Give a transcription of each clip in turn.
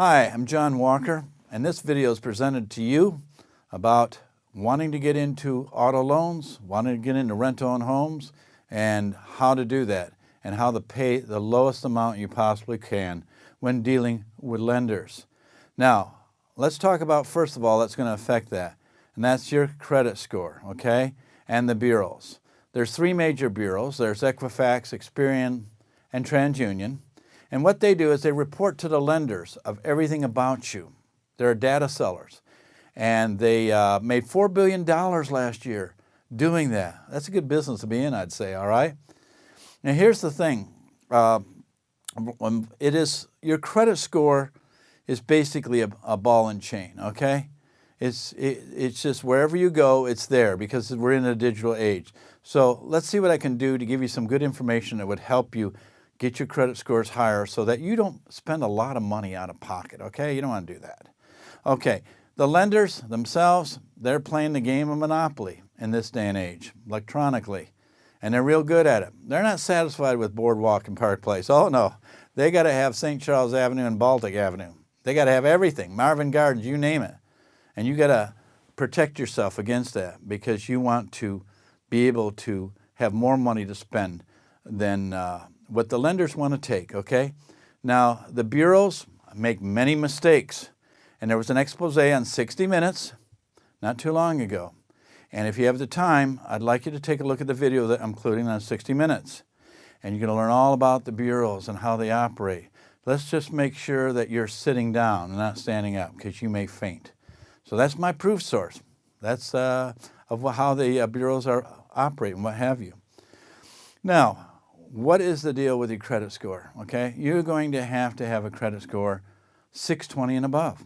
Hi, I'm John Walker, and this video is presented to you about wanting to get into auto loans, wanting to get into rent-to-own homes, and how to do that, and how to pay the lowest amount you possibly can when dealing with lenders. Now, let's talk about, first of all, that's going to affect that, and that's your credit score, okay, and the bureaus. There's three major bureaus. There's Equifax, Experian, and TransUnion. And what they do is they report to the lenders of everything about you. They're data sellers. And they made $4 billion last year doing that. That's a good business to be in, I'd say, all right? Now here's the thing. Your credit score is basically a ball and chain, okay? It's just wherever you go, it's there because we're in a digital age. So let's see what I can do to give you some good information that would help you get your credit scores higher so that you don't spend a lot of money out of pocket, okay? You don't want to do that. Okay, the lenders themselves, they're playing the game of Monopoly in this day and age, electronically, and they're real good at it. They're not satisfied with Boardwalk and Park Place. Oh no, they got to have St. Charles Avenue and Baltic Avenue. They got to have everything, Marvin Gardens, you name it. And you got to protect yourself against that because you want to be able to have more money to spend than what the lenders want to take, okay? Now, the bureaus make many mistakes, and there was an expose on 60 Minutes not too long ago. And if you have the time, I'd like you to take a look at the video that I'm including on 60 Minutes. And you're going to learn all about the bureaus and how they operate. Let's just make sure that you're sitting down and not standing up because you may faint. So that's my proof source. That's of how the bureaus are operating, what have you. Now, what is the deal with your credit score? Okay, you're going to have a credit score 620 and above.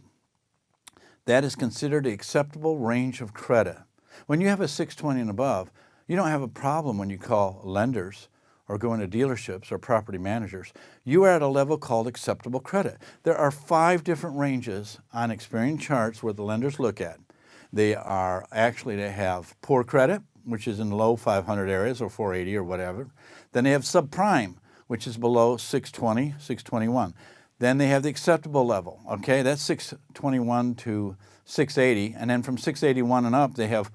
That is considered the acceptable range of credit. When you have a 620 and above, you don't have a problem when you call lenders or go into dealerships or property managers. You are at a level called acceptable credit. There are 5 different ranges on Experian charts where the lenders look at. They have poor credit, which is in the low 500 areas or 480 or whatever. Then they have subprime, which is below 620, 621. Then they have the acceptable level, okay? That's 621 to 680. And then from 681 and up, they have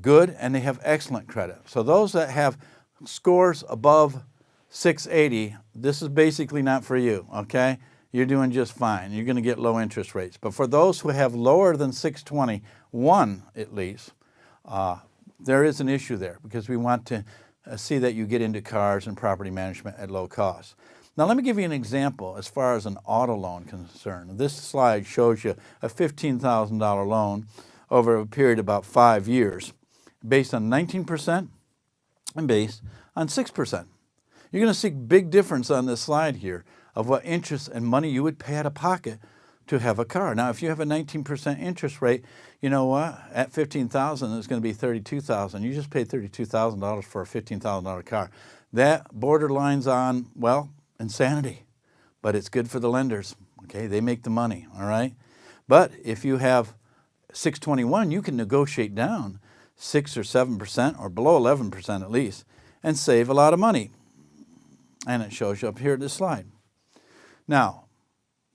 good and they have excellent credit. So those that have scores above 680, this is basically not for you, okay? You're doing just fine. You're going to get low interest rates. But for those who have lower than 621 at least, there is an issue there because we want to see that you get into cars and property management at low cost. Now let me give you an example as far as an auto loan concerned. This slide shows you a $15,000 loan over a period of about 5 years based on 19% and based on 6%. You're going to see a big difference on this slide here of what interest and money you would pay out of pocket to have a car. Now, if you have a 19% interest rate, you know what? At $15,000, it's going to be $32,000. You just paid $32,000 for a $15,000 car. That borderlines on, well, insanity. But it's good for the lenders, okay? They make the money, all right? But if you have 621, you can negotiate down 6 or 7% or below 11% at least and save a lot of money. And it shows you up here at this slide. Now,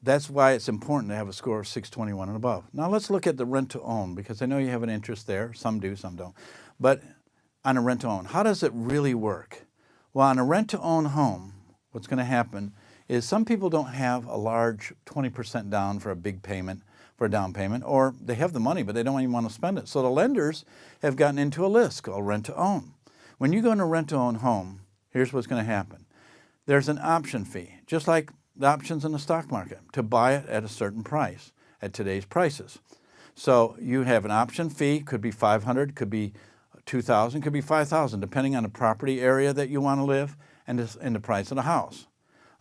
that's why it's important to have a score of 621 and above. Now let's look at the rent-to-own because I know you have an interest there. Some do, some don't. But on a rent-to-own, how does it really work? Well, on a rent-to-own home, what's going to happen is some people don't have a large 20% down for a big payment, for a down payment, or they have the money but they don't even want to spend it. So the lenders have gotten into a list called rent-to-own. When you go in a rent-to-own home, here's what's going to happen. There's an option fee, just like the options in the stock market, to buy it at a certain price, at today's prices. So you have an option fee, could be $500, could be $2,000, could be $5,000, depending on the property area that you want to live and the price of the house.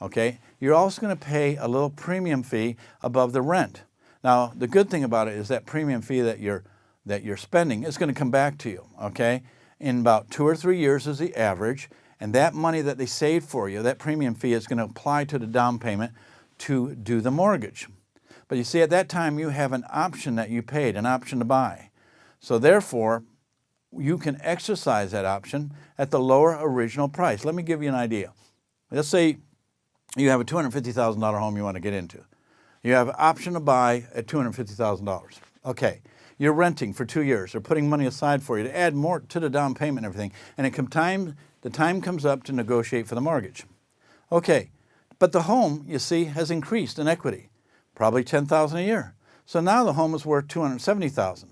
Okay? You're also going to pay a little premium fee above the rent. Now, the good thing about it is that premium fee that you're spending is going to come back to you, okay? In about 2 or 3 years is the average. And that money that they saved for you, that premium fee, is going to apply to the down payment to do the mortgage. But you see, at that time, you have an option that you paid, an option to buy. So therefore, you can exercise that option at the lower original price. Let me give you an idea. Let's say you have a $250,000 home you want to get into. You have an option to buy at $250,000. Okay, you're renting for 2 years. They're putting money aside for you to add more to the down payment and everything. And the time comes up to negotiate for the mortgage. Okay, but the home, you see, has increased in equity, probably $10,000 a year. So now the home is worth $270,000.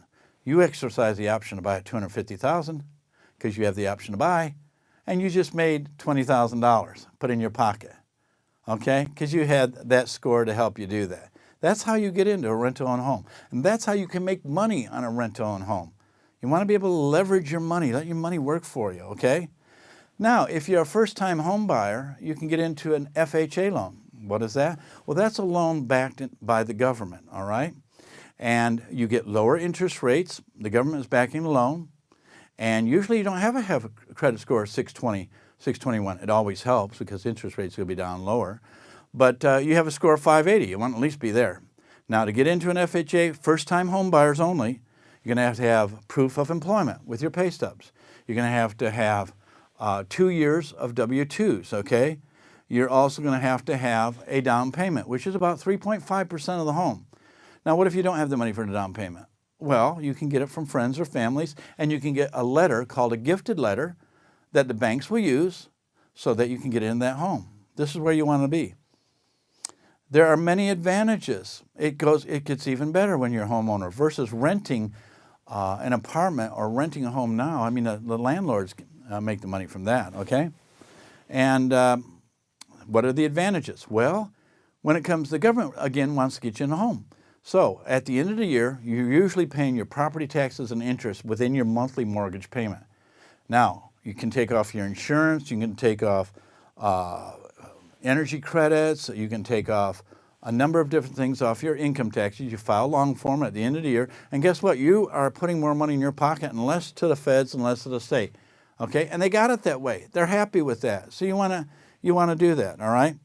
You exercise the option to buy at $250,000 because you have the option to buy, and you just made $20,000 put in your pocket, okay? Because you had that score to help you do that. That's how you get into a rent-to-own home, and that's how you can make money on a rent-to-own home. You want to be able to leverage your money, let your money work for you, okay? Now, if you're a first-time home buyer, you can get into an FHA loan. What is that? Well, that's a loan backed by the government, all right? And you get lower interest rates. The government is backing the loan. And usually you don't have a credit score of 620, 621. It always helps because interest rates will be down lower. But you have a score of 580. You want to at least be there. Now, to get into an FHA, first-time home buyers only, you're going to have proof of employment with your pay stubs. You're going to have 2 years of W-2s, okay? You're also going to have a down payment, which is about 3.5% of the home. Now, what if you don't have the money for the down payment? Well, you can get it from friends or families, and you can get a letter called a gifted letter that the banks will use so that you can get in that home. This is where you want to be. There are many advantages. It gets even better when you're a homeowner versus renting an apartment or renting a home now. I mean, the landlords make the money from that, okay? And what are the advantages? Well, when it comes, the government, again, wants to get you in a home. So at the end of the year, you're usually paying your property taxes and interest within your monthly mortgage payment. Now, you can take off your insurance, you can take off energy credits, you can take off a number of different things off your income taxes. You file long form at the end of the year, and guess what? You are putting more money in your pocket and less to the feds and less to the state. Okay, and they got it that way. They're happy with that. So you want to do that, all right?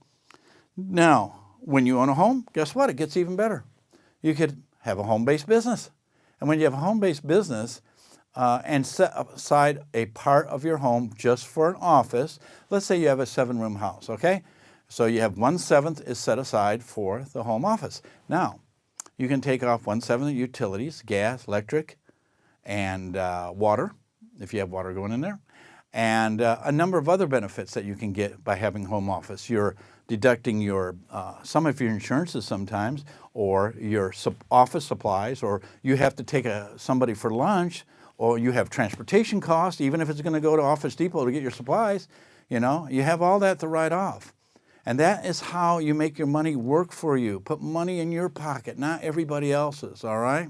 Now, when you own a home, guess what? It gets even better. You could have a home-based business. And when you have a home-based business and set aside a part of your home just for an office, let's say you have a 7-room house, okay? So you have 1/7 is set aside for the home office. Now, you can take off 1/7 of utilities, gas, electric, and water, if you have water going in there, and a number of other benefits that you can get by having home office. You're deducting your some of your insurances sometimes, or your office supplies, or you have to take somebody for lunch, or you have transportation costs, even if it's going to go to Office Depot to get your supplies. You know, you have all that to write off. And that is how you make your money work for you. Put money in your pocket, not everybody else's, all right?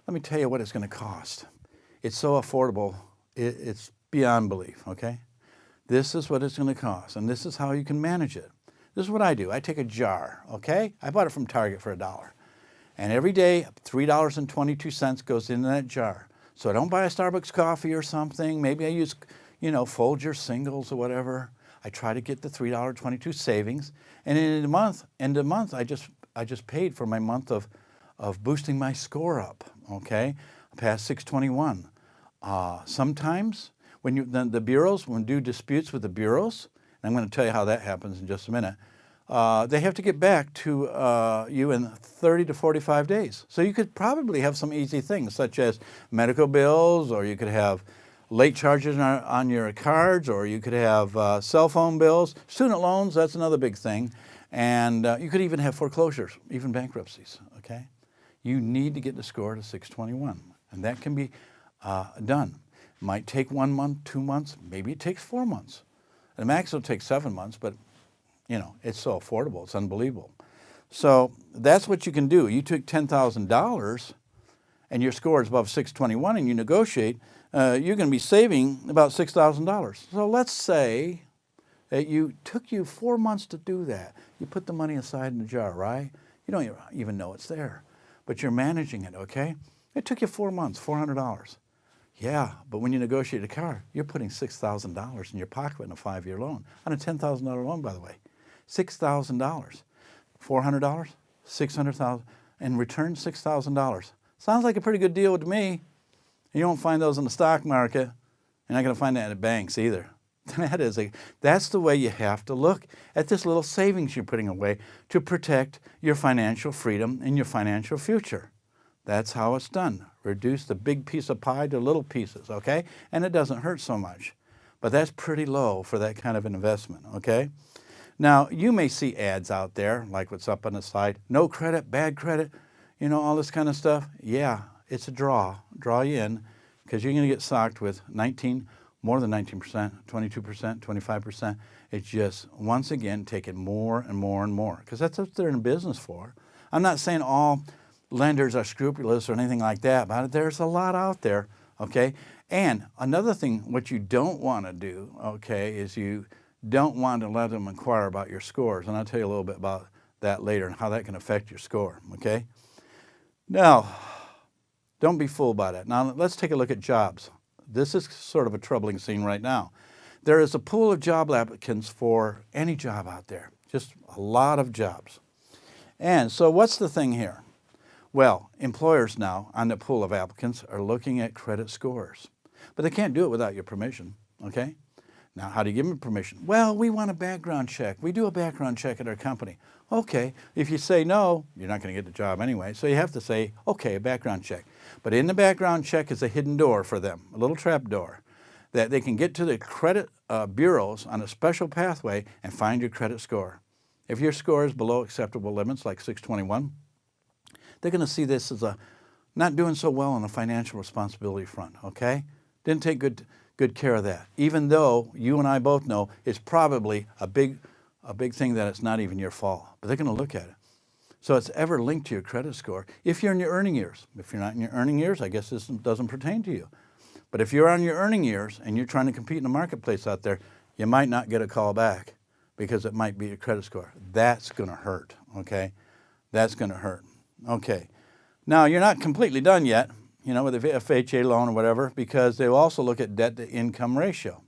Let me tell you what it's going to cost. It's so affordable, it's beyond belief, okay? This is what it's going to cost, and this is how you can manage it. This is what I do. I take a jar, okay? I bought it from Target for $1. And every day, $3.22 goes into that jar. So I don't buy a Starbucks coffee or something. Maybe I use, Folgers singles or whatever. I try to get the $3.22 savings. And in the month, I just paid for my month of boosting my score up, okay? Past 621. Sometimes when the bureaus, when do disputes with the bureaus, and I'm going to tell you how that happens in just a minute, they have to get back to you in 30 to 45 days. So you could probably have some easy things such as medical bills, or you could have late charges on your cards, or you could have cell phone bills, student loans, that's another big thing. And you could even have foreclosures, even bankruptcies, okay? You need to get the score to 621, and that can be done. It might take 1 month, 2 months, maybe it takes 4 months. The max will take 7 months, but it's so affordable, it's unbelievable. So that's what you can do. You took $10,000 and your score is above 621 and you negotiate, you're going to be saving about $6,000. So let's say that took you 4 months to do that. You put the money aside in the jar, right? You don't even know it's there, but you're managing it, okay? It took you 4 months, $400. Yeah, but when you negotiate a car, you're putting $6,000 in your pocket in a 5-year loan, on a $10,000 loan, by the way. $6,000, $400, $600,000, and return $6,000. Sounds like a pretty good deal to me. You won't find those in the stock market. You're not going to find that at banks either. that is. That's the way you have to look at this little savings you're putting away to protect your financial freedom and your financial future. That's how it's done. Reduce the big piece of pie to little pieces, okay? And it doesn't hurt so much. But that's pretty low for that kind of an investment, okay? Now, you may see ads out there, like what's up on the side, no credit, bad credit, you know, all this kind of stuff. Yeah, it's a draw you in, because you're going to get socked with more than 19%, 22%, 25%. It's just, once again, taking more and more and more, because that's what they're in business for. I'm not saying all lenders are scrupulous or anything like that, but there's a lot out there, okay? And another thing, what you don't want to do, okay, is you don't want to let them inquire about your scores. And I'll tell you a little bit about that later and how that can affect your score, okay? Now, don't be fooled by that. Now, let's take a look at jobs. This is sort of a troubling scene right now. There is a pool of job applicants for any job out there, just a lot of jobs. And so what's the thing here? Well, employers now on the pool of applicants are looking at credit scores, but they can't do it without your permission, okay? Now, how do you give them permission? Well, we want a background check. We do a background check at our company. Okay, if you say no, you're not going to get the job anyway, so you have to say, okay, a background check. But in the background check is a hidden door for them, a little trap door, that they can get to the credit bureaus on a special pathway and find your credit score. If your score is below acceptable limits, like 621, they're going to see this as not doing so well on the financial responsibility front, okay? Didn't take good care of that, even though you and I both know it's probably a big thing that it's not even your fault, but they're going to look at it. So it's ever linked to your credit score if you're in your earning years. If you're not in your earning years, I guess this doesn't pertain to you. But if you're on your earning years and you're trying to compete in the marketplace out there, you might not get a call back because it might be your credit score. That's going to hurt, okay? That's going to hurt. Okay. Now, you're not completely done yet, you know, with a FHA loan or whatever, because they will also look at debt-to-income ratio.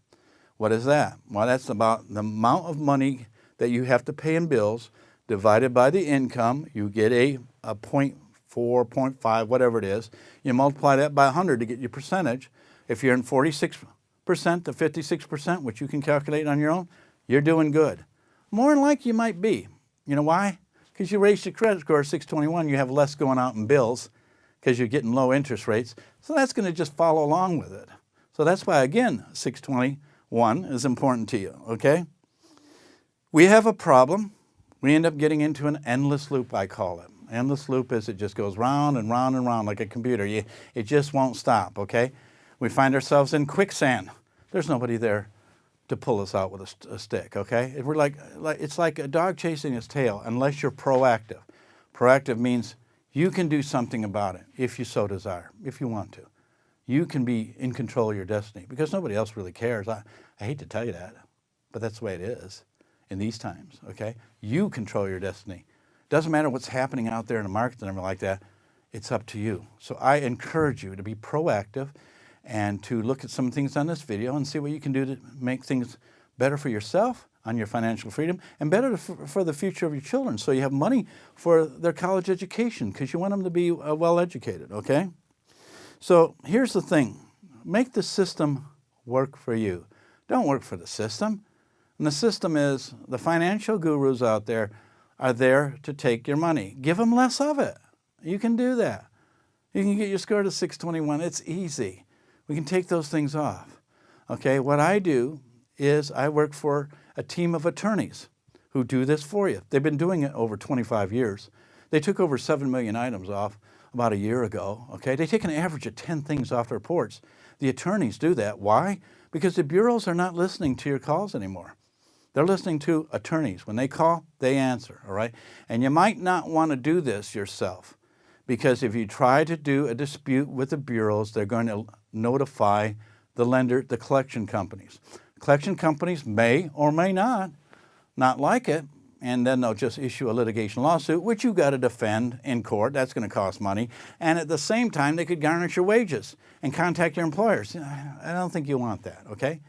What is that? Well, that's about the amount of money that you have to pay in bills divided by the income. You get a 0.4, 0.5, whatever it is. You multiply that by 100 to get your percentage. If you're in 46% to 56%, which you can calculate on your own, you're doing good. More than likely you might be. You know why? Because you raised your credit score to 621, you have less going out in bills because you're getting low interest rates. So that's going to just follow along with it. So that's why, again, 621 is important to you, okay? We have a problem. We end up getting into an endless loop, I call it. Endless loop is it just goes round and round and round like a computer. It just won't stop, okay? We find ourselves in quicksand. There's nobody there to pull us out with a stick, okay? It's like a dog chasing its tail unless you're proactive. Proactive means you can do something about it if you so desire, if you want to. You can be in control of your destiny because nobody else really cares. I hate to tell you that, but that's the way it is in these times, okay? You control your destiny. Doesn't matter what's happening out there in the market and everything like that. It's up to you. So I encourage you to be proactive and to look at some things on this video and see what you can do to make things better for yourself on your financial freedom and better for the future of your children so you have money for their college education because you want them to be well educated, okay? So here's the thing. Make the system work for you. Don't work for the system. And the system is the financial gurus out there are there to take your money. Give them less of it. You can do that. You can get your score to 621. It's easy. We can take those things off. Okay, what I do is I work for a team of attorneys who do this for you. They've been doing it over 25 years. They took over 7 million items off about a year ago. Okay, they take an average of 10 things off the reports. The attorneys do that. Why? Because the bureaus are not listening to your calls anymore. They're listening to attorneys. When they call, they answer, all right? And you might not want to do this yourself because if you try to do a dispute with the bureaus, they're going to notify the lender, the collection companies. Collection companies may or may not like it, and then they'll just issue a litigation lawsuit, which you've got to defend in court. That's going to cost money. And at the same time, they could garnish your wages and contact your employers. I don't think you want that, okay?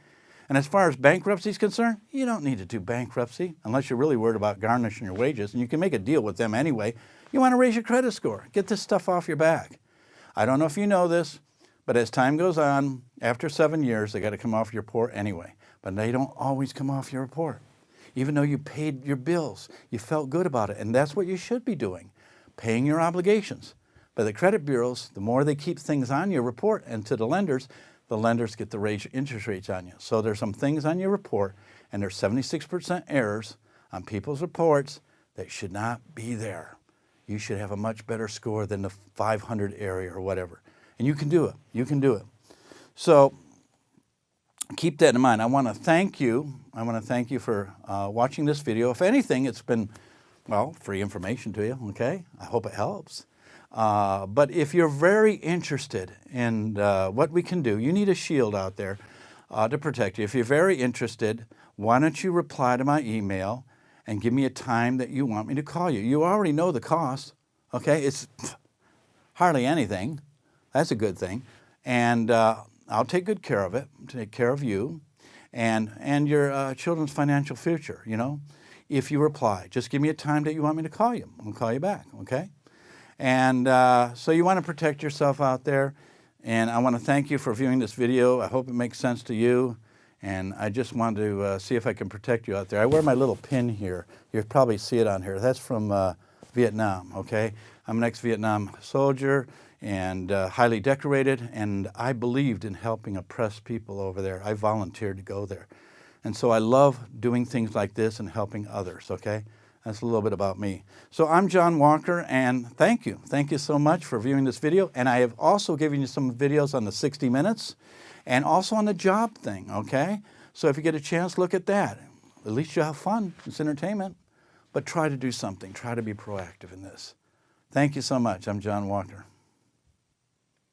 And as far as bankruptcy is concerned, you don't need to do bankruptcy unless you're really worried about garnishing your wages, and you can make a deal with them anyway. You want to raise your credit score. Get this stuff off your back. I don't know if you know this, but as time goes on, after 7 years, they got to come off your report anyway. but they don't always come off your report. Even though you paid your bills, you felt good about it, and that's what you should be doing, paying your obligations. But the credit bureaus, the more they keep things on your report and to the lenders get the interest rates on you. So there's some things on your report, and there's 76% errors on people's reports that should not be there. You should have a much better score than the 500 area or whatever. And you can do it. You can do it. So keep that in mind. I want to thank you. I want to thank you for watching this video. If anything, it's been, well, free information to you, okay? I hope it helps. But if you're very interested in what we can do, you need a shield out there to protect you. If you're very interested, why don't you reply to my email and give me a time that you want me to call you. You already know the cost, okay? It's hardly anything. That's a good thing. And I'll take good care of it, take care of you and your children's financial future, you know? If you reply, just give me a time that you want me to call you. I'll call you back, okay? And so you want to protect yourself out there. And I want to thank you for viewing this video. I hope it makes sense to you. And I just wanted to see if I can protect you out there. I wear my little pin here. You'll probably see it on here. That's from Vietnam, okay? I'm an ex-Vietnam soldier and highly decorated, and I believed in helping oppressed people over there. I volunteered to go there. And so I love doing things like this and helping others, okay? That's a little bit about me. So I'm John Walker, and thank you. Thank you so much for viewing this video. And I have also given you some videos on the 60 Minutes and also on the job thing, okay? So if you get a chance, look at that. At least you have fun. It's entertainment. But try to do something. Try to be proactive in this. Thank you so much. I'm John Walker.